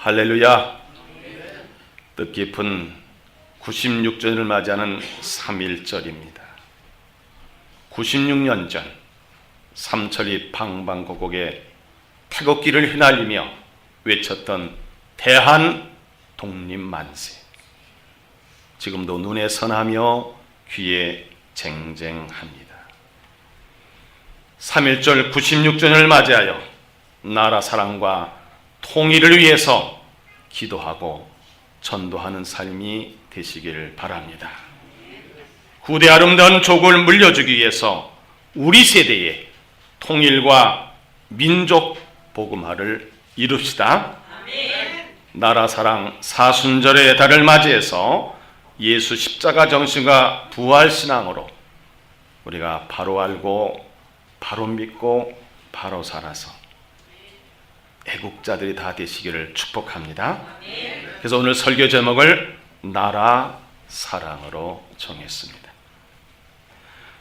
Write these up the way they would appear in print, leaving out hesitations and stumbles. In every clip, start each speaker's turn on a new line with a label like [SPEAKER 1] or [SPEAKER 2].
[SPEAKER 1] 할렐루야. 뜻깊은 96전을 맞이하는 3.1절입니다. 96년 전 삼천리 방방곡곡에 태극기를 휘날리며 외쳤던 대한 독립만세, 지금도 눈에 선하며 귀에 쟁쟁합니다. 3.1절 96전을 맞이하여 나라 사랑과 통일을 위해서 기도하고 전도하는 삶이 되시길 바랍니다. 후대 아름다운 조국을 물려주기 위해서 우리 세대의 통일과 민족 복음화를 이룹시다. 나라 사랑 사순절의 달을 맞이해서 예수 십자가 정신과 부활 신앙으로 우리가 바로 알고 바로 믿고 바로 살아서 애국자들이 다 되시기를 축복합니다. 그래서 오늘 설교 제목을 나라 사랑으로 정했습니다.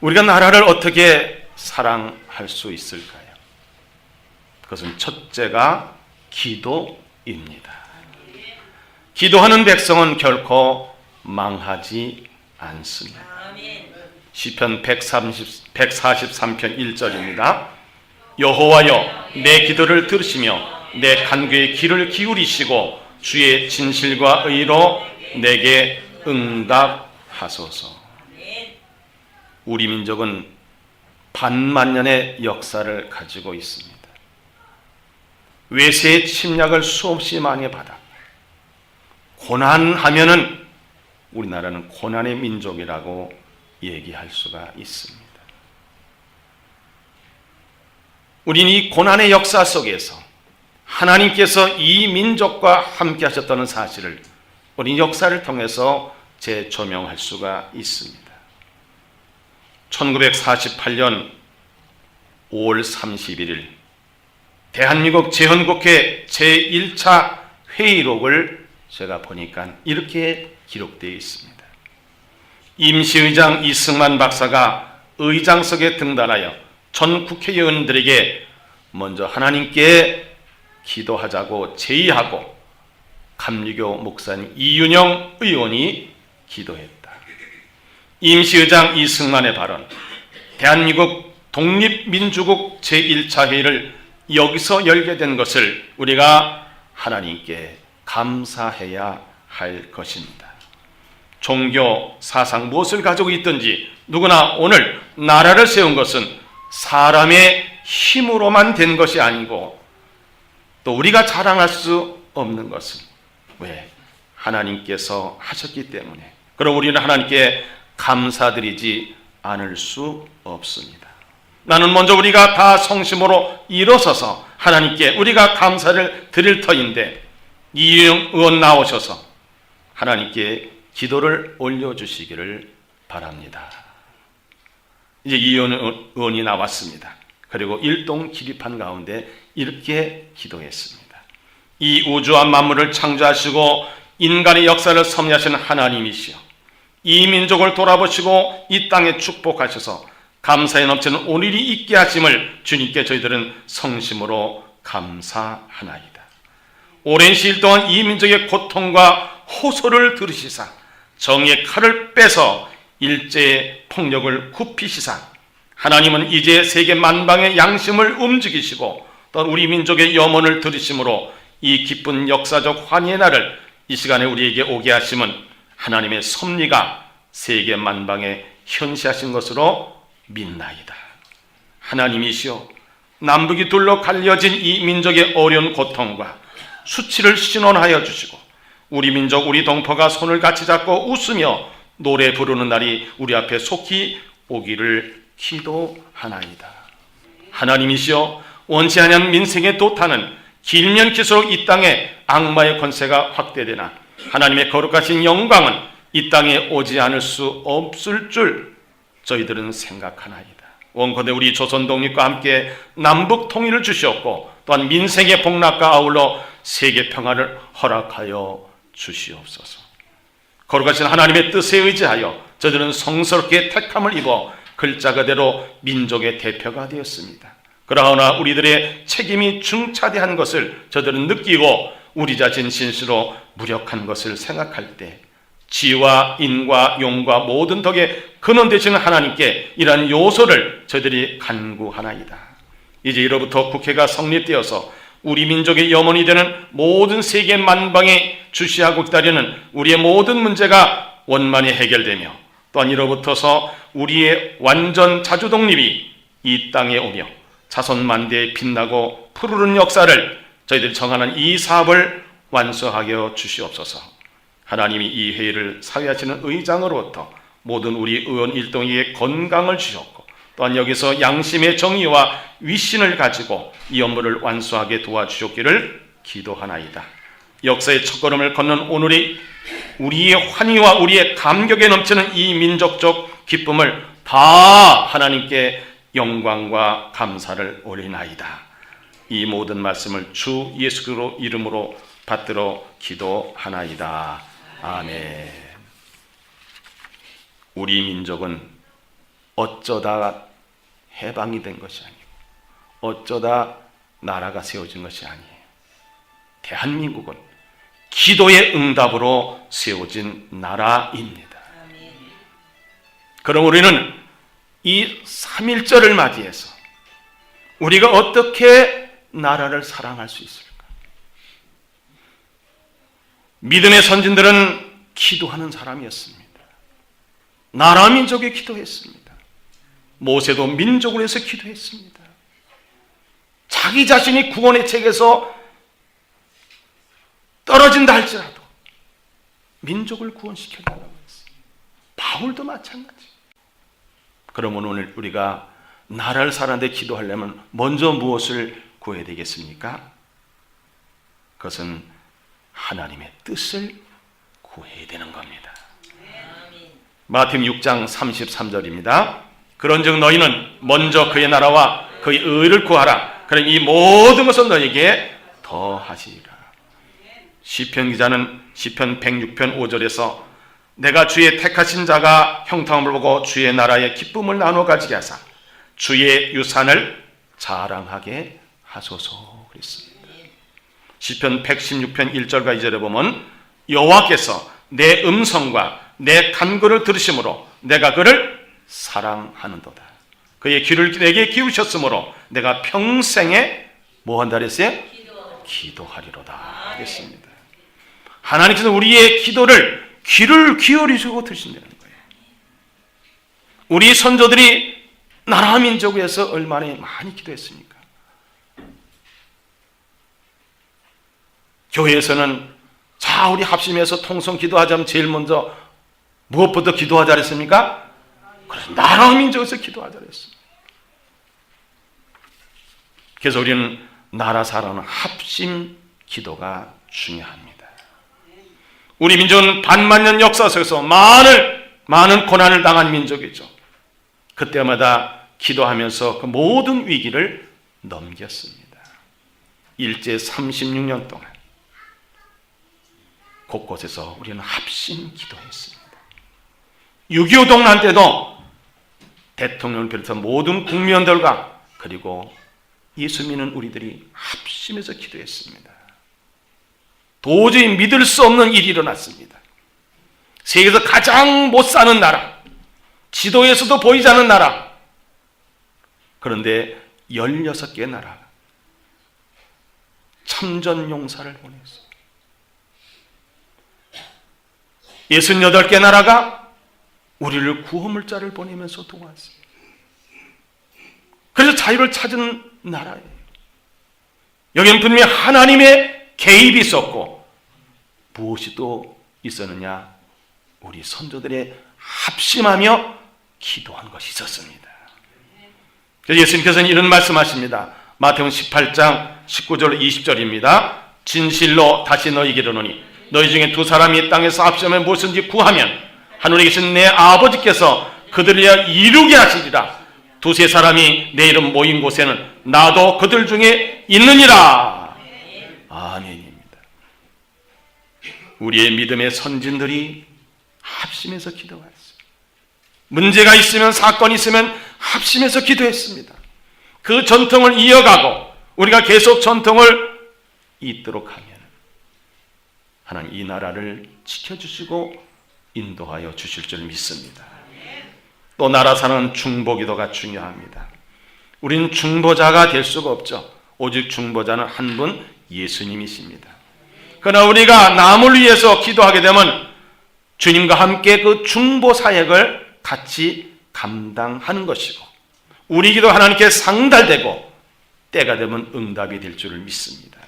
[SPEAKER 1] 우리가 나라를 어떻게 사랑할 수 있을까요? 그것은 첫째가 기도입니다. 기도하는 백성은 결코 망하지 않습니다. 시편 143편 1절입니다. 여호와여, 내 기도를 들으시며 내 간구의 귀를 기울이시고 주의 진실과 의로 내게 응답하소서. 우리 민족은 반만년의 역사를 가지고 있습니다. 외세의 침략을 수없이 많이 받아 고난하면은 우리나라는 고난의 민족이라고 얘기할 수가 있습니다. 우리는 이 고난의 역사 속에서 하나님께서 이 민족과 함께 하셨다는 사실을 우리 역사를 통해서 재조명할 수가 있습니다. 1948년 5월 31일 대한민국 재헌국회 제1차 회의록을 제가 보니까 이렇게 기록되어 있습니다. 임시의장 이승만 박사가 의장석에 등단하여 전 국회의원들에게 먼저 하나님께 기도하자고 제의하고 감리교 목사님 이윤영 의원이 기도했다. 임시의장 이승만의 발언, 대한민국 독립민주국 제1차 회의를 여기서 열게 된 것을 우리가 하나님께 감사해야 할 것입니다. 종교, 사상 무엇을 가지고 있든지 누구나 오늘 나라를 세운 것은 사람의 힘으로만 된 것이 아니고 또 우리가 자랑할 수 없는 것은 왜? 하나님께서 하셨기 때문에. 그럼 우리는 하나님께 감사드리지 않을 수 없습니다. 나는 먼저 우리가 다 성심으로 일어서서 하나님께 우리가 감사를 드릴 터인데 이윤영 의원 나오셔서 하나님께 기도를 올려주시기를 바랍니다. 이제 이윤영 의원이 나왔습니다. 그리고 일동 기립한 가운데 이렇게 기도했습니다. 이 우주와 만물을 창조하시고 인간의 역사를 섭리하신 하나님이시여, 이 민족을 돌아보시고 이 땅에 축복하셔서 감사에 넘치는 오늘이 있게 하심을 주님께 저희들은 성심으로 감사하나이다. 오랜 시일 동안 이 민족의 고통과 호소를 들으시사 정의의 칼을 빼서 일제의 폭력을 굽히시사 하나님은 이제 세계 만방의 양심을 움직이시고 또 우리 민족의 염원을 들으심으로 이 기쁜 역사적 환희의 날을 이 시간에 우리에게 오게 하심은 하나님의 섭리가 세계 만방에 현시하신 것으로 믿나이다. 하나님이시여, 남북이 둘러 갈려진 이 민족의 어려운 고통과 수치를 신원하여 주시고 우리 민족 우리 동포가 손을 같이 잡고 웃으며 노래 부르는 날이 우리 앞에 속히 오기를 기도하나이다. 하나님이시여, 원치 않은 민생의 도탄은 길면 길수록 이 땅에 악마의 권세가 확대되나 하나님의 거룩하신 영광은 이 땅에 오지 않을 수 없을 줄 저희들은 생각하나이다. 원컨대 우리 조선 독립과 함께 남북 통일을 주시었고 또한 민생의 복락과 아울러 세계 평화를 허락하여 주시옵소서. 거룩하신 하나님의 뜻에 의지하여 저희들은 성스럽게 택함을 입어 글자 그대로 민족의 대표가 되었습니다. 그러나 우리들의 책임이 중차대한 것을 저들은 느끼고 우리 자신 진실로 무력한 것을 생각할 때 지와 인과 용과 모든 덕에 근원 되시는 하나님께 이러한 요소를 저희들이 간구하나이다. 이제 이로부터 국회가 성립되어서 우리 민족의 염원이 되는 모든 세계 만방에 주시하고 기다리는 우리의 모든 문제가 원만히 해결되며 또한 이로부터서 우리의 완전 자주 독립이 이 땅에 오며 자손 만대에 빛나고 푸르른 역사를 저희들이 정하는 이 사업을 완수하게 주시옵소서. 하나님이 이 회의를 사회하시는 의장으로부터 모든 우리 의원 일동에게 건강을 주셨고 또한 여기서 양심의 정의와 위신을 가지고 이 업무를 완수하게 도와주셨기를 기도하나이다. 역사의 첫걸음을 걷는 오늘이 우리의 환희와 우리의 감격에 넘치는 이 민족적 기쁨을 다 하나님께 영광과 감사를 올리나이다. 이 모든 말씀을 주 예수 그리스도 이름으로 받들어 기도하나이다. 아멘. 우리 민족은 어쩌다 해방이 된 것이 아니고 어쩌다 나라가 세워진 것이 아니에요. 대한민국은 기도의 응답으로 세워진 나라입니다. 그럼 우리는 이 3.1절을 맞이해서 우리가 어떻게 나라를 사랑할 수 있을까? 믿음의 선진들은 기도하는 사람이었습니다. 나라 민족에 기도했습니다. 모세도 민족을 위해서 기도했습니다. 자기 자신이 구원의 책에서 떨어진다 할지라도 민족을 구원시켜달라고 했습니다. 바울도 마찬가지. 그러면 오늘 우리가 나라를 사랑하는데 기도하려면 먼저 무엇을 구해야 되겠습니까? 그것은 하나님의 뜻을 구해야 되는 겁니다. 마태복음 6장 33절입니다. 그런즉 너희는 먼저 그의 나라와 그의 의를 구하라. 그럼 이 모든 것을 너희에게 더하시리라. 시편 기자는 시편 106편 5절에서 내가 주의 택하신 자가 형통함을 보고 주의 나라의 기쁨을 나누어 가지게 하사 주의 유산을 자랑하게 하소서 그랬습니다. 시편 116편 1절과 2절에 보면 여호와께서 내 음성과 내 간구를 들으심으로 내가 그를 사랑하는도다. 그의 귀를 내게 기울이셨으므로 내가 평생에 뭐 한다 그랬어요? 기도하리로다 하겠습니다. 하나님께서 우리의 기도를 귀를 기울이시고 들으신다는 거예요. 우리 선조들이 나라 민족을 위해서 얼마나 많이 기도했습니까? 교회에서는 자 우리 합심해서 통성 기도하자면 제일 먼저 무엇부터 기도하자 그랬습니까? 그래서 나라 민족에서 기도하자 그랬습니다. 그래서 우리는 나라 사랑은 합심 기도가 중요합니다. 우리 민족은 반만년 역사 속에서 많은 고난을 당한 민족이죠. 그때마다 기도하면서 그 모든 위기를 넘겼습니다. 일제 36년 동안 곳곳에서 우리는 합심 기도했습니다. 6.25 동란 때도 대통령을 비롯한 모든 국민들과 그리고 예수 믿는 우리들이 합심해서 기도했습니다. 도저히 믿을 수 없는 일이 일어났습니다. 세계에서 가장 못 사는 나라, 지도에서도 보이지 않는 나라, 그런데 16개의 나라가 참전용사를 보냈어요. 68개 나라가 우리를 구호물자를 보내면서 도왔어요. 그래서 자유를 찾은 나라예요. 여기는 분명히 하나님의 개입이 있었고, 무엇이 또 있었느냐? 우리 선조들의 합심하며 기도한 것이 있었습니다. 그래서 예수님께서는 이런 말씀하십니다. 마태복음 18장 19절 20절입니다. 진실로 다시 너희에게 이르노니 너희 중에 두 사람이 땅에서 합심하여 무엇인지 구하면 하늘에 계신 내 아버지께서 그들을 위하여 이루게 하시리라. 두세 사람이 내 이름 모인 곳에는 나도 그들 중에 있느니라. 아멘입니다. 우리의 믿음의 선진들이 합심해서 기도했어요. 문제가 있으면, 사건이 있으면 합심해서 기도했습니다. 그 전통을 이어가고 우리가 계속 전통을 잇도록 하면 하나님 이 나라를 지켜주시고 인도하여 주실 줄 믿습니다. 또 나라 사는 중보기도가 중요합니다. 우린 중보자가 될 수가 없죠. 오직 중보자는 한 분, 예수님이십니다. 그러나 우리가 남을 위해서 기도하게 되면 주님과 함께 그 중보 사역을 같이 감당하는 것이고, 우리 기도 하나님께 상달되고 때가 되면 응답이 될 줄을 믿습니다.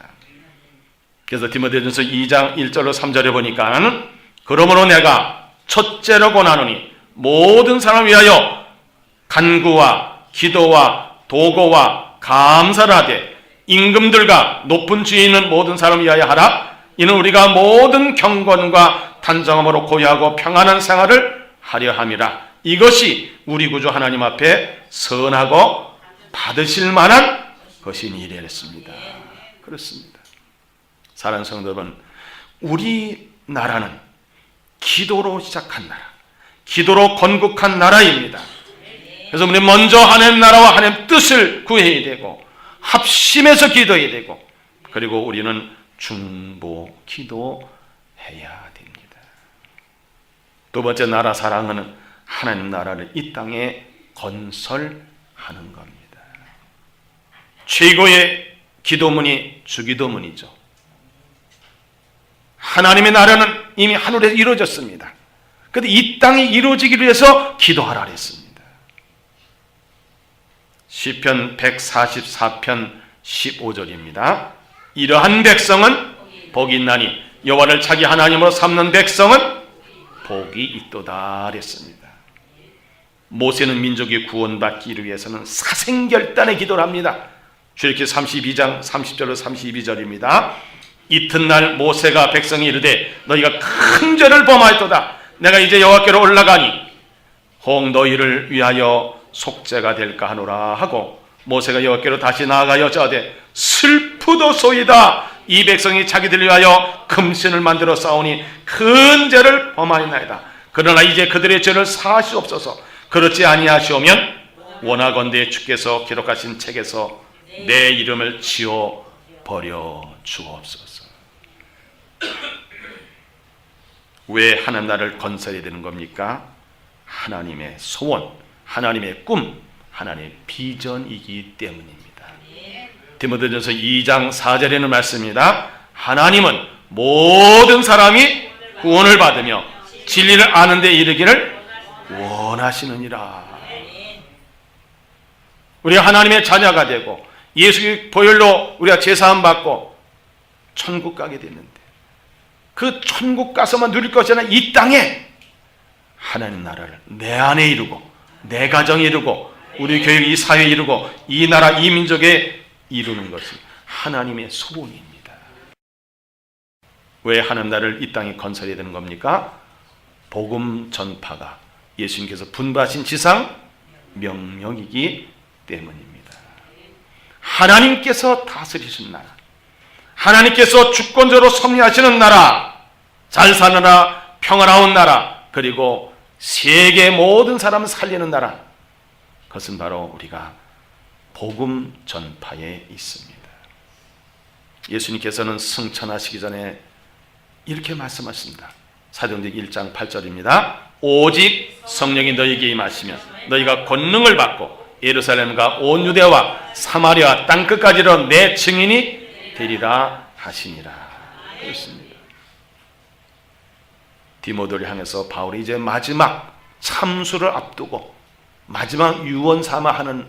[SPEAKER 1] 그래서 디모데전서 2장 1절로 3절에 보니까 그러므로 내가 첫째로 권하노니 모든 사람을 위하여 간구와 기도와 도고와 감사를 하되 임금들과 높은 지위에 있는 모든 사람을 위하여 하라. 이는 우리가 모든 경건과 단정함으로 고요하고 평안한 생활을 하려 함이라. 이것이 우리 구주 하나님 앞에 선하고 받으실 만한 것이니라 했습니다. 그렇습니다. 사랑하는 성도 여러분, 우리나라는 기도로 시작한 나라, 기도로 건국한 나라입니다. 그래서 우리 먼저 하나님 나라와 하나님 뜻을 구해야 되고 합심해서 기도해야 되고, 그리고 우리는 중보 기도해야 됩니다. 두 번째 나라 사랑은 하나님 나라를 이 땅에 건설하는 겁니다. 최고의 기도문이 주기도문이죠. 하나님의 나라는 이미 하늘에서 이루어졌습니다. 그런데 이 땅이 이루어지기 위해서 기도하라 했습니다. 시편 144편 15절입니다. 이러한 백성은 복이 있나니 여호와를 자기 하나님으로 삼는 백성은 복이 있도다 했습니다. 모세는 민족이 구원받기 위해서는 사생결단의 기도를 합니다. 출애굽기 32장 30절로 32절입니다. 이튿날 모세가 백성이 이르되 너희가 큰 죄를 범하였도다. 내가 이제 여호와께로 올라가니 혹 너희를 위하여 속죄가 될까 하노라 하고, 모세가 여호와께로 다시 나아가 여짜오되 슬프도소이다. 이 백성이 자기들을 위하여 금신을 만들어 쌓으니 큰 죄를 범하였나이다. 그러나 이제 그들의 죄를 사하시옵소서. 그렇지 아니하시오면 원하건대 주께서 기록하신 책에서 내 이름을 지워 버려 주옵소서. 왜 하나님 나라를 건설해야 되는 겁니까? 하나님의 소원, 하나님의 꿈, 하나님의 비전이기 때문입니다. 디모데전서 2장 4절에는 말씀입니다. 하나님은 모든 사람이 구원을 받으며 진리를 아는 데 이르기를 원하시느니라. 우리가 하나님의 자녀가 되고 예수의 보혈로 우리가 제사함 받고 천국 가게 됐는데, 그 천국 가서만 누릴 것이 아니라 이 땅에 하나님 나라를 내 안에 이루고 내 가정에 이루고 우리 교회 이 사회에 이루고 이 나라 이 민족에 이루는 것이 하나님의 소원입니다. 왜 하나님 나라를 이 땅에 건설해야 되는 겁니까? 복음 전파가 예수님께서 분부하신 지상 명령이기 때문입니다. 하나님께서 다스리신 나라, 하나님께서 주권자로 섭리하시는 나라, 잘 사는 나라, 평화로운 나라, 그리고 세계 모든 사람을 살리는 나라, 그것은 바로 우리가 복음 전파에 있습니다. 예수님께서는 승천하시기 전에 이렇게 말씀하십니다. 사도행전 1장 8절입니다. 오직 성령이 너희에게 임하시면 너희가 권능을 받고 예루살렘과 온 유대와 사마리아 땅끝까지로 내 증인이 되리라 하시니라. 그렇습니다. 디모데를 향해서 바울이 이제 마지막 참수를 앞두고 마지막 유언 삼아 하는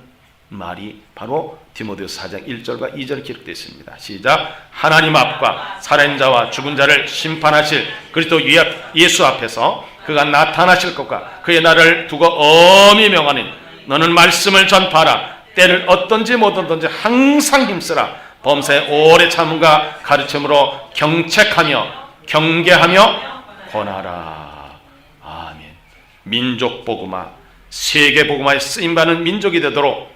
[SPEAKER 1] 말이 바로 디모데후서 4장 1절과 2절에 기록되어 있습니다. 시작. 하나님 앞과 살아있는 자와 죽은 자를 심판하실 그리스도 예수 앞에서 그가 나타나실 것과 그의 날을 두고 엄히 명하니 너는 말씀을 전파하라. 때를 어떤지 못 얻든지 항상 힘쓰라. 범사에 오래 참음과 가르침으로 경책하며 경계하며 권하라. 아멘. 민족 복음화, 세계 복음화에 쓰임받는 민족이 되도록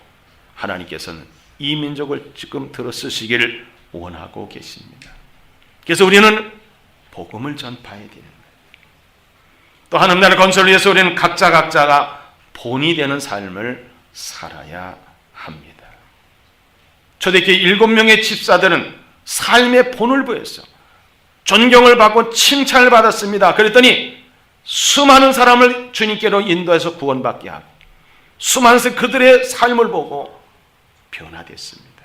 [SPEAKER 1] 하나님께서는 이 민족을 지금 들어 쓰시기를 원하고 계십니다. 그래서 우리는 복음을 전파해야 되는 거예요. 또 하나님 나라 건설을 위해서 우리는 각자가 본이 되는 삶을 살아야 합니다. 초대교회 7명의 집사들은 삶의 본을 보였어. 존경을 받고 칭찬을 받았습니다. 그랬더니 수많은 사람을 주님께로 인도해서 구원받게 하고 수많은 그들의 삶을 보고 변화됐습니다.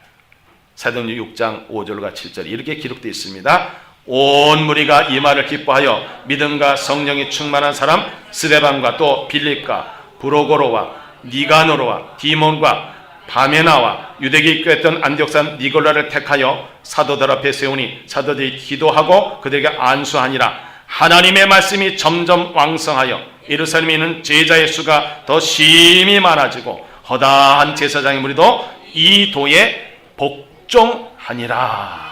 [SPEAKER 1] 사도행전 6장 5절과 7절 이렇게 기록되어 있습니다. 온 무리가 이 말을 기뻐하여 믿음과 성령이 충만한 사람 스데반과 또 빌립과 브로고로와 니가노로와 디몬과 바메나와 유대교에 입교했던 안디옥산 니골라를 택하여 사도들 앞에 세우니 사도들이 기도하고 그들에게 안수하니라. 하나님의 말씀이 점점 왕성하여 예루살렘에 있는 제자의 수가 더 심히 많아지고 허다한 제사장의 무리도 이 도에 복종하니라.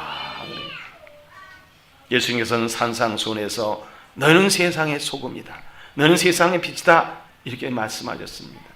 [SPEAKER 1] 예수님께서는 산상수훈에서 너는 세상의 소금이다, 너는 세상의 빛이다 이렇게 말씀하셨습니다.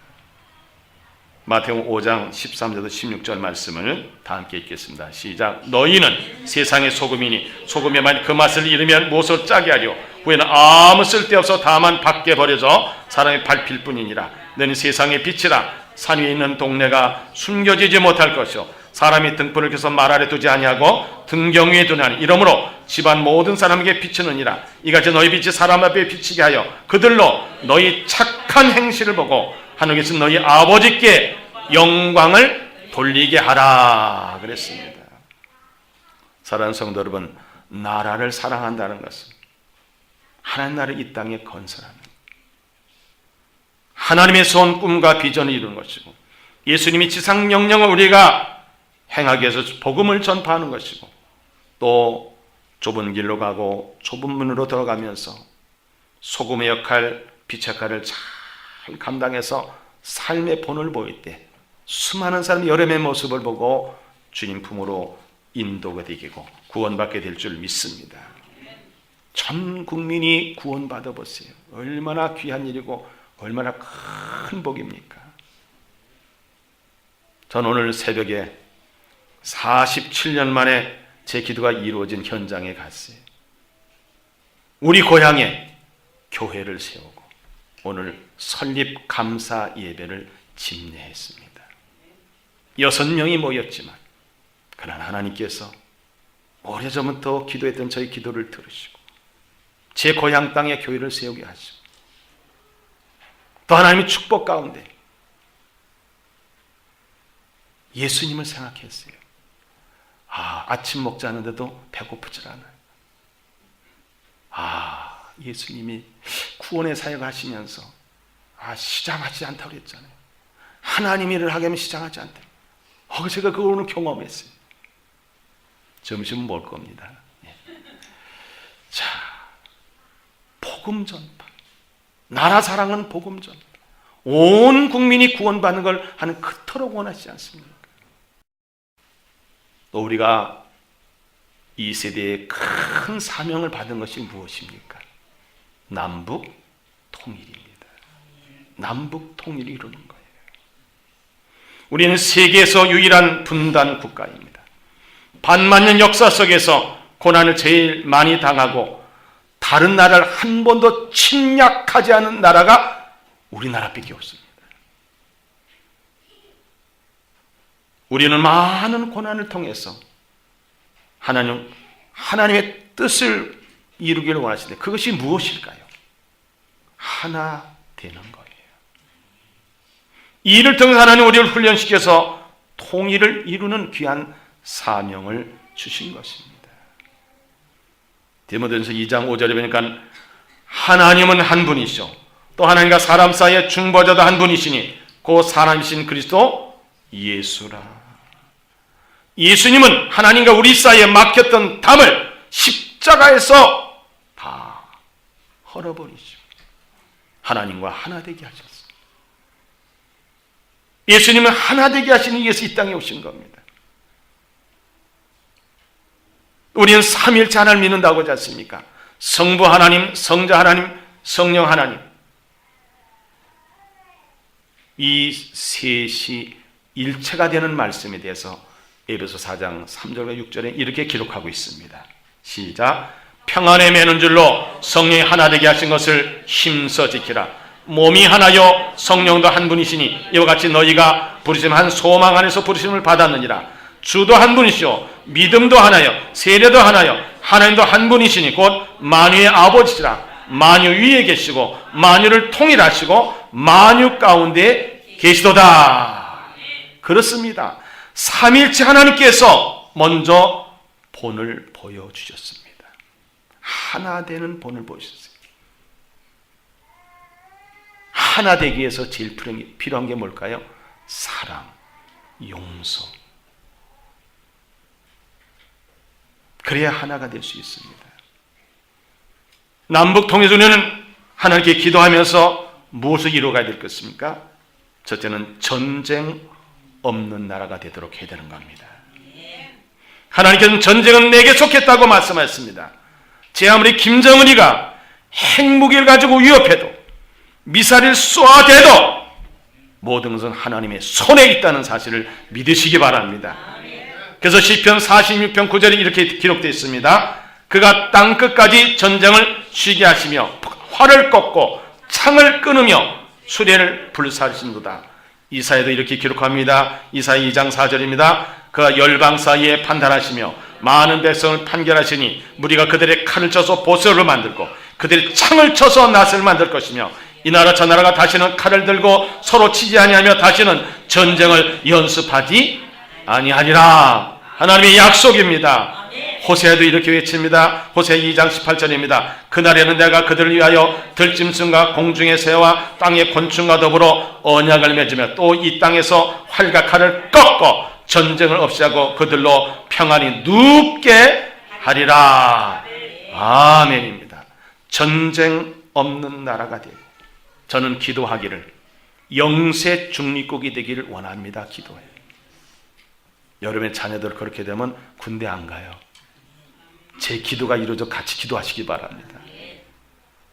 [SPEAKER 1] 마태복음 5장 13절부터 16절 말씀을 다 함께 읽겠습니다. 시작. 너희는 세상의 소금이니 소금의 만일 그 맛을 잃으면 무엇을 짜게 하려. 후에는 아무 쓸데없어 다만 밖에 버려져 사람이 밟힐 뿐이니라. 너는 세상의 빛이라. 산 위에 있는 동네가 숨겨지지 못할 것이요 사람이 등불을 켜서 말 아래 두지 아니하고 등경 위에 두나니 이러므로 집안 모든 사람에게 비추느니라. 이같이 너희 빛이 사람 앞에 비치게 하여 그들로 너희 착한 행실을 보고 하늘에 계신 너희 아버지께 영광을 돌리게 하라 그랬습니다. 사랑하는 성도 여러분, 나라를 사랑한다는 것은 하나님 나라를 이 땅에 건설하는 하나님의 선 꿈과 비전을 이루는 것이고 예수님이 지상 명령을 우리가 행하기 위해서 복음을 전파하는 것이고 또 좁은 길로 가고 좁은 문으로 들어가면서 소금의 역할, 빛의 역할을 잘 감당해서 삶의 본을 보일 때 수많은 사람이 여름의 모습을 보고 주님 품으로 인도가 되고 구원받게 될 줄 믿습니다. 전 국민이 구원받아 보세요. 얼마나 귀한 일이고 얼마나 큰 복입니까? 전 오늘 새벽에 47년 만에 제 기도가 이루어진 현장에 갔어요. 우리 고향에 교회를 세우고 오늘 설립 감사 예배를 집례했습니다. 6명이 모였지만 그러나 하나님께서 오래전부터 기도했던 저희 기도를 들으시고 제 고향 땅에 교회를 세우게 하시고 또 하나님의 축복 가운데 예수님을 생각했어요. 아침 먹지 않는데도 배고프질 않아요. 예수님이 구원의 사역을 하시면서 시장하지 않다고 그랬잖아요. 하나님 일을 하게 하면 시장하지 않다. 제가 그걸 오늘 경험했어요. 점심은 먹을 겁니다. 자, 복음 전파, 나라 사랑은 복음 전파, 온 국민이 구원받는 걸 하는 그토록 원하시지 않습니까? 또 우리가 이 세대에 큰 사명을 받은 것이 무엇입니까? 남북 통일입니다. 남북 통일을 이루는 거예요. 우리는 세계에서 유일한 분단 국가입니다. 반만 년 역사 속에서 고난을 제일 많이 당하고 다른 나라를 한 번도 침략하지 않은 나라가 우리나라밖에 없습니다. 우리는 많은 고난을 통해서 하나님의 뜻을 이루기를 원하시는데 그것이 무엇일까요? 하나 되는 거예요. 이 일을 통해서 하나님 우리를 훈련시켜서 통일을 이루는 귀한 사명을 주신 것입니다. 디모데전서 2장 5절에 보니까 하나님은 한 분이시오 또 하나님과 사람 사이의 중보자도 한 분이시니 그 사람이신 그리스도 예수라. 예수님은 하나님과 우리 사이에 막혔던 담을 십자가에서 다 헐어버리시고 하나님과 하나 되게 하셨습니다. 예수님은 하나 되게 하시기 위해서 이 땅에 오신 겁니다. 우리는 삼위일체 하나님을 믿는다고 하지 않습니까? 성부 하나님, 성자 하나님, 성령 하나님. 이 셋이 일체가 되는 말씀에 대해서 에베소 4장 3절과 6절에 이렇게 기록하고 있습니다. 시작. 평안에 매는 줄로 성령이 하나 되게 하신 것을 힘써 지키라. 몸이 하나요 성령도 한 분이시니 이와 같이 너희가 부르심 한 소망 안에서 부르심을 받았느니라. 주도 한 분이시오 믿음도 하나요 세례도 하나요 하나님도 한 분이시니 곧 만유의 아버지시라. 만유 위에 계시고 만유를 통일하시고 만유 가운데 계시도다. 그렇습니다. 삼일체 하나님께서 먼저 본을 보여주셨습니다. 하나 되는 본을 보여주셨어요. 하나 되기 위해서 제일 필요한 게 뭘까요? 사랑, 용서. 그래야 하나가 될 수 있습니다. 남북 통일운동은 하나님께 기도하면서 무엇을 이루어가야 될 것입니까? 첫째는 전쟁 없는 나라가 되도록 해야 되는 겁니다. 하나님께서는 전쟁은 내게 속했다고 말씀하셨습니다. 제 아무리 김정은이가 핵무기를 가지고 위협해도 미사일을 쏘아대도 모든 것은 하나님의 손에 있다는 사실을 믿으시기 바랍니다. 그래서 시편 46편 9절에 이렇게 기록되어 있습니다. 그가 땅끝까지 전쟁을 쉬게 하시며 활을 꺾고 창을 끊으며 수레를 불사르신도다. 이사야도 이렇게 기록합니다. 이사야 2장 4절입니다. 그가 열방 사이에 판단하시며 많은 백성을 판결하시니 무리가 그들의 칼을 쳐서 보석을 만들고 그들의 창을 쳐서 낫을 만들 것이며 이 나라 저 나라가 다시는 칼을 들고 서로 치지 아니하며 다시는 전쟁을 연습하지 아니하리라. 하나님의 약속입니다. 호세아도 이렇게 외칩니다. 호세아 2장 18절입니다. 그날에는 내가 그들을 위하여 들짐승과 공중의 새와 땅의 곤충과 더불어 언약을 맺으며 또 이 땅에서 활과 칼을 꺾고 전쟁을 없이 하고 그들로 평안히 눕게 하리라. 아멘입니다. 전쟁 없는 나라가 되고 저는 기도하기를 영세 중립국이 되기를 원합니다. 기도해요. 여러분의 자녀들 그렇게 되면 군대 안 가요. 제 기도가 이루어져 같이 기도하시기 바랍니다.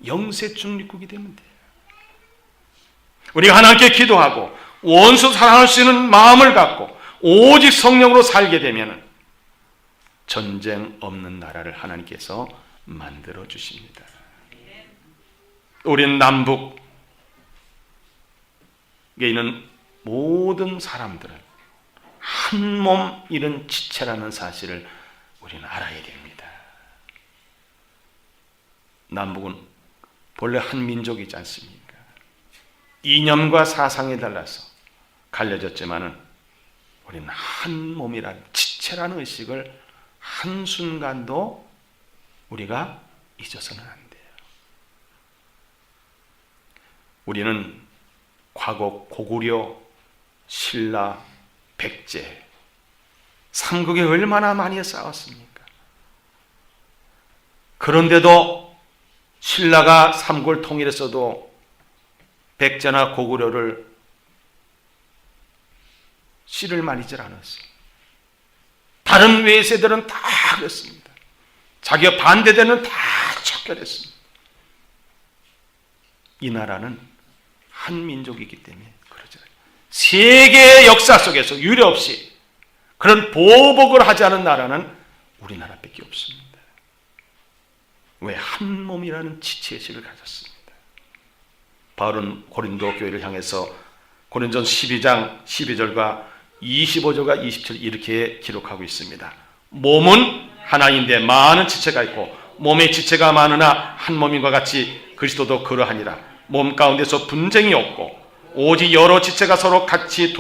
[SPEAKER 1] 영세 중립국이 되면 돼요. 우리가 하나님께 기도하고 원수 사랑할 수 있는 마음을 갖고 오직 성령으로 살게 되면 전쟁 없는 나라를 하나님께서 만들어 주십니다. 우리는 남북에 있는 모든 사람들은 한 몸 이룬 지체라는 사실을 우리는 알아야 됩니다. 남북은 본래 한 민족이지 않습니까? 이념과 사상에 달라서 갈려졌지만은 우리는 한 몸이라는 지체라는 의식을 한순간도 우리가 잊어서는 안 돼요. 우리는 과거 고구려, 신라, 백제, 삼국에 얼마나 많이 싸웠습니까? 그런데도 신라가 삼국을 통일했어도 백제나 고구려를 씨를 말리질 않았어요. 다른 외세들은 다 그랬습니다. 자기가 반대되는 다 척결했습니다. 이 나라는 한 민족이기 때문에 그러죠. 세계의 역사 속에서 유례 없이 그런 보복을 하지 않은 나라는 우리나라밖에 없습니다. 왜? 한 몸이라는 지체의식을 가졌습니다. 바울은 고린도 교회를 향해서 고린전 12장 12절과 25절과 27절 이렇게 기록하고 있습니다. 몸은 하나인데 많은 지체가 있고 몸의 지체가 많으나 한 몸인과 같이 그리스도도 그러하니라. 몸 가운데서 분쟁이 없고 오직 여러 지체가 서로 같이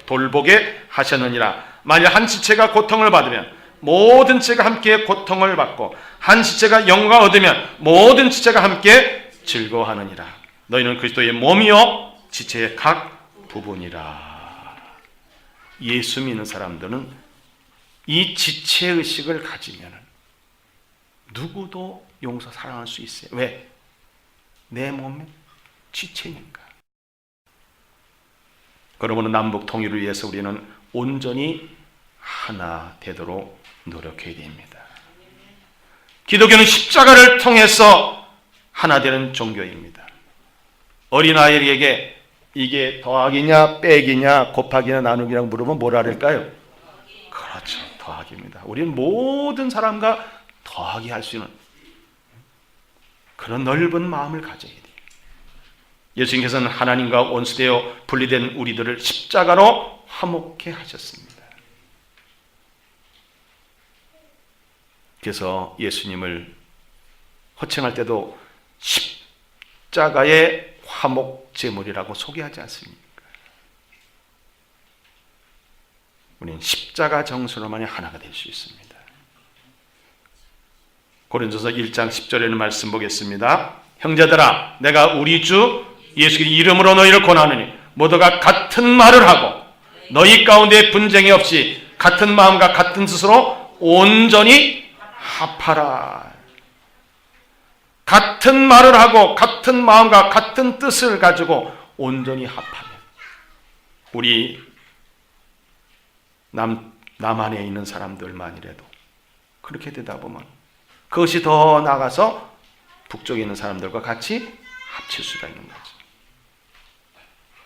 [SPEAKER 1] 돌보게 하셨느니라. 만일 한 지체가 고통을 받으면 모든 지체가 함께 고통을 받고 한 지체가 영광을 얻으면 모든 지체가 함께 즐거워하느니라. 너희는 그리스도의 몸이요 지체의 각 부분이라. 예수 믿는 사람들은 이 지체의식을 가지면 누구도 용서 사랑할 수 있어요. 왜? 내 몸의 지체니까. 그러므로 남북 통일을 위해서 우리는 온전히 하나 되도록 노력해야 됩니다. 기독교는 십자가를 통해서 하나 되는 종교입니다. 어린아이에게 이게 더하기냐 빼기냐 곱하기냐 나누기냐 물으면 뭐라 그럴까요? 그렇죠. 더하기입니다. 우리는 모든 사람과 더하기 할 수 있는 그런 넓은 마음을 가져야 돼요. 예수님께서는 하나님과 원수되어 분리된 우리들을 십자가로 화목케 하셨습니다. 그래서 예수님을 호칭할 때도 십자가의 화목 제물이라고 소개하지 않습니까? 우리는 십자가 정수로만이 하나가 될 수 있습니다. 고린도서 1장 10절에는 말씀 보겠습니다. 형제들아 내가 우리 주 예수 그리스도의 이름으로 너희를 권하노니 모두가 같은 말을 하고 너희 가운데 분쟁이 없이 같은 마음과 같은 뜻으로 온전히 합하라. 같은 말을 하고 같은 마음과 같은 뜻을 가지고 온전히 합하면 우리 남한에 있는 사람들만이라도 그렇게 되다 보면 그것이 더 나아가서 북쪽에 있는 사람들과 같이 합칠 수가 있는 거죠.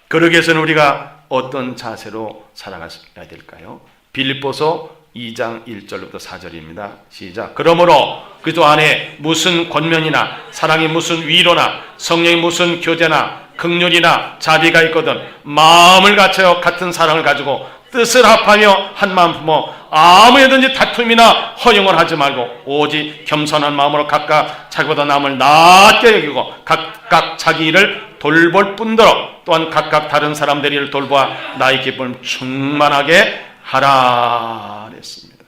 [SPEAKER 1] 그러기 위해서는 우리가 어떤 자세로 살아가야 될까요? 빌립보서 2장 1절부터 4절입니다. 시작. 그러므로 그리스도 안에 무슨 권면이나 사랑이 무슨 위로나 성령이 무슨 교제나 긍휼이나 자비가 있거든 마음을 갖춰 같은 사랑을 가지고 뜻을 합하며 한 마음 품어 아무에든지 다툼이나 허용을 하지 말고 오직 겸손한 마음으로 각각 자기보다 남을 낮게 여기고 각각 자기 일을 돌볼 뿐더러 또한 각각 다른 사람들의 일을 돌보아 나의 기쁨을 충만하게 하라 했습니다.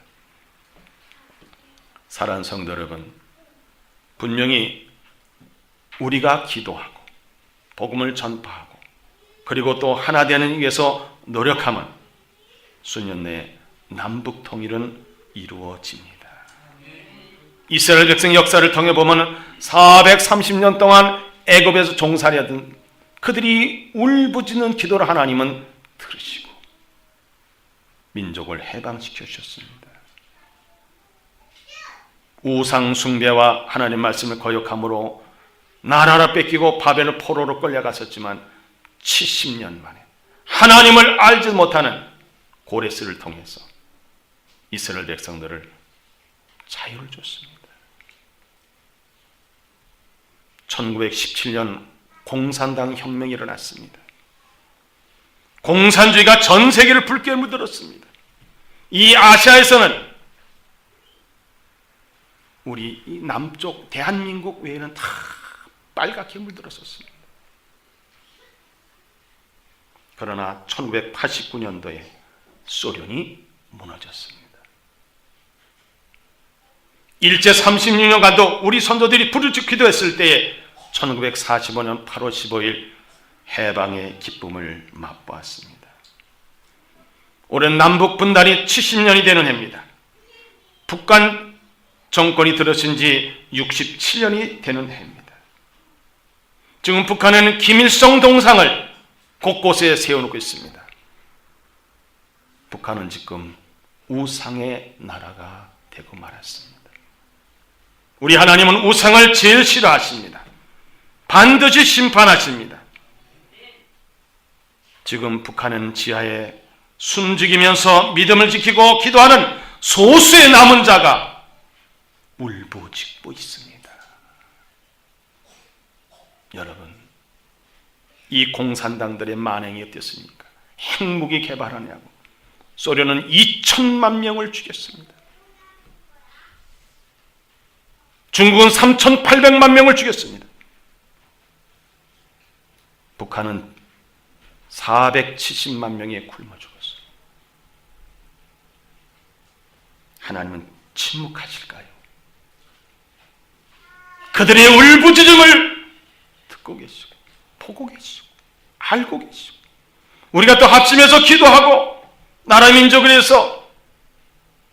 [SPEAKER 1] 사랑하는 성도 여러분, 분명히 우리가 기도하고 복음을 전파하고 그리고 또 하나 되는 위해서 노력하면 수년 내에 남북 통일은 이루어집니다. 이스라엘 백성 역사를 통해 보면 430년 동안 애굽에서 종살이하던 그들이 울부짖는 기도를 하나님은 들으시고 민족을 해방시켜 주셨습니다. 우상 숭배와 하나님 말씀을 거역함으로 나라를 뺏기고 바벨 포로로 끌려갔었지만 70년 만에 하나님을 알지 못하는 고레스를 통해서 이스라엘 백성들을 자유를 줬습니다. 1917년 공산당 혁명이 일어났습니다. 공산주의가 전 세계를 붉게 물들었습니다. 이 아시아에서는 우리 이 남쪽 대한민국 외에는 다 빨갛게 물들었었습니다. 그러나 1989년도에 소련이 무너졌습니다. 일제 36년간도 우리 선조들이 부르짖 기도했을 때에 1945년 8월 15일 해방의 기쁨을 맛보았습니다. 올해는 남북 분단이 70년이 되는 해입니다. 북한 정권이 들어선 지 67년이 되는 해입니다. 지금 북한에는 김일성 동상을 곳곳에 세워놓고 있습니다. 북한은 지금 우상의 나라가 되고 말았습니다. 우리 하나님은 우상을 제일 싫어하십니다. 반드시 심판하십니다. 지금 북한은 지하에 숨죽이면서 믿음을 지키고 기도하는 소수의 남은 자가 울부짖고 있습니다. 여러분, 이 공산당들의 만행이 어땠습니까? 핵무기 개발하냐고 소련은 2천만 명을 죽였습니다. 중국은 3,800만 명을 죽였습니다. 북한은 470만 명이 굶어 죽었어요. 하나님은 침묵하실까요? 그들의 울부짖음을 듣고 계시고 보고 계시고 알고 계시고, 우리가 또 합심해서 기도하고 나라 민족을 위해서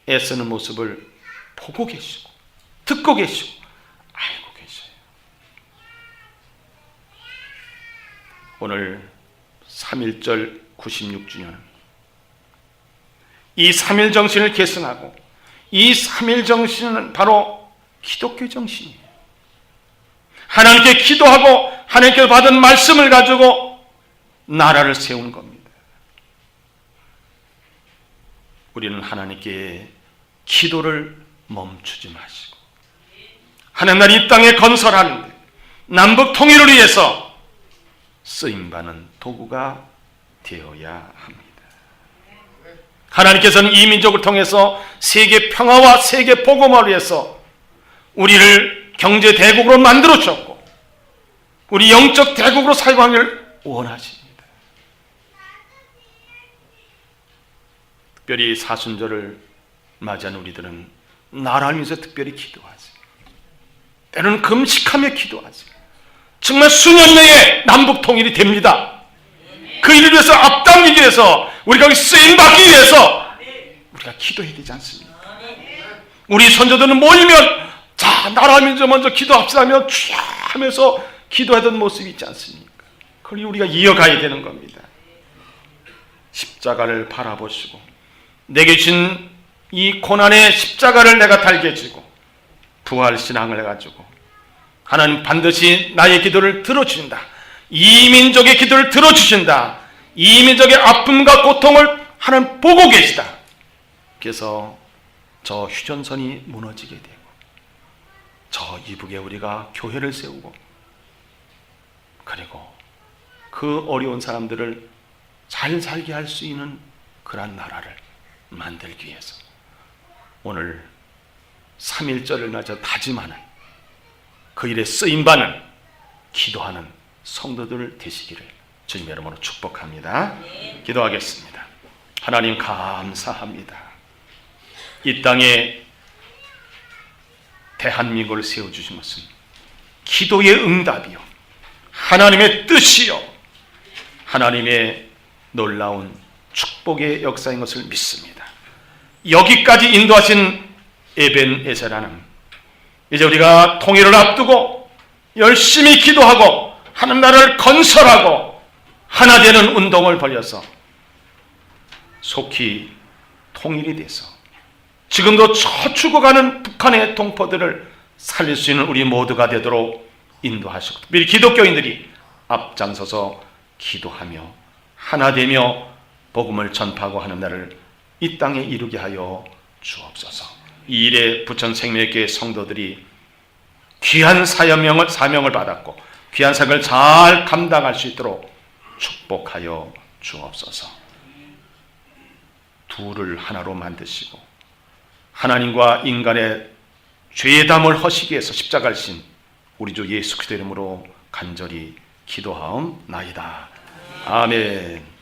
[SPEAKER 1] 애쓰는 모습을 보고 계시고 듣고 계시고 알고 계셔요. 오늘 3.1절 96주년, 이 3.1 정신을 계승하고, 이 3.1 정신은 바로 기독교 정신이에요. 하나님께 기도하고 하나님께서 받은 말씀을 가지고 나라를 세운 겁니다. 우리는 하나님께 기도를 멈추지 마시고, 하나님 나라 이 땅에 건설하는데 남북 통일을 위해서 쓰임받는 도구가 되어야 합니다. 하나님께서는 이 민족을 통해서 세계 평화와 세계 복음을 위해서 우리를 경제 대국으로 만들어 주셨고, 우리 영적 대국으로 사용하기를 원하십니다. 특별히 사순절을 맞이한 우리들은 나라를 위해서 특별히 기도하세요. 때로는 금식하며 기도하세요. 정말 수년 내에 남북 통일이 됩니다. 그 일을 위해서 앞당기기 위해서, 우리가 쓰임받기 위해서 우리가 기도해야 되지 않습니까? 우리 선조들은 모이면 자, 나라 민족 먼저 기도합시다 하며 쫙 하면서 기도하던 모습이 있지 않습니까? 그걸 우리가 이어가야 되는 겁니다. 십자가를 바라보시고, 내게 주신 이 고난의 십자가를 내가 달게 지고 부활 신앙을 해가지고 하나님 반드시 나의 기도를 들어주신다, 이 민족의 기도를 들어주신다, 이 민족의 아픔과 고통을 하나님 보고 계시다. 그래서 저 휴전선이 무너지게 되고, 저 이북에 우리가 교회를 세우고, 그리고 그 어려운 사람들을 잘 살게 할 수 있는 그런 나라를 만들기 위해서 오늘 3.1절을 맞아 다짐하는, 그 일에 쓰임받는 기도하는 성도들 되시기를 주님 이름으로 축복합니다. 기도하겠습니다. 하나님 감사합니다. 이 땅에 대한민국을 세워주신 것은 기도의 응답이요, 하나님의 뜻이요, 하나님의 놀라운 축복의 역사인 것을 믿습니다. 여기까지 인도하신 에벤에셀 하나님, 이제 우리가 통일을 앞두고 열심히 기도하고 하나님 나라를 건설하고 하나 되는 운동을 벌여서 속히 통일이 돼서 지금도 저 죽어가는 북한의 동포들을 살릴 수 있는 우리 모두가 되도록 인도하시고, 특별히 기독교인들이 앞장서서 기도하며 하나 되며 복음을 전파하고 하는 날을 이 땅에 이루게 하여 주옵소서. 이 일에 부천 생명교회 성도들이 귀한 사명을 받았고 귀한 사명을 잘 감당할 수 있도록 축복하여 주옵소서. 둘을 하나로 만드시고 하나님과 인간의 죄담을 허시기 위해서 십자가를 신 우리 주 예수 그리스도 이름으로 간절히 기도하옵나이다. 아멘.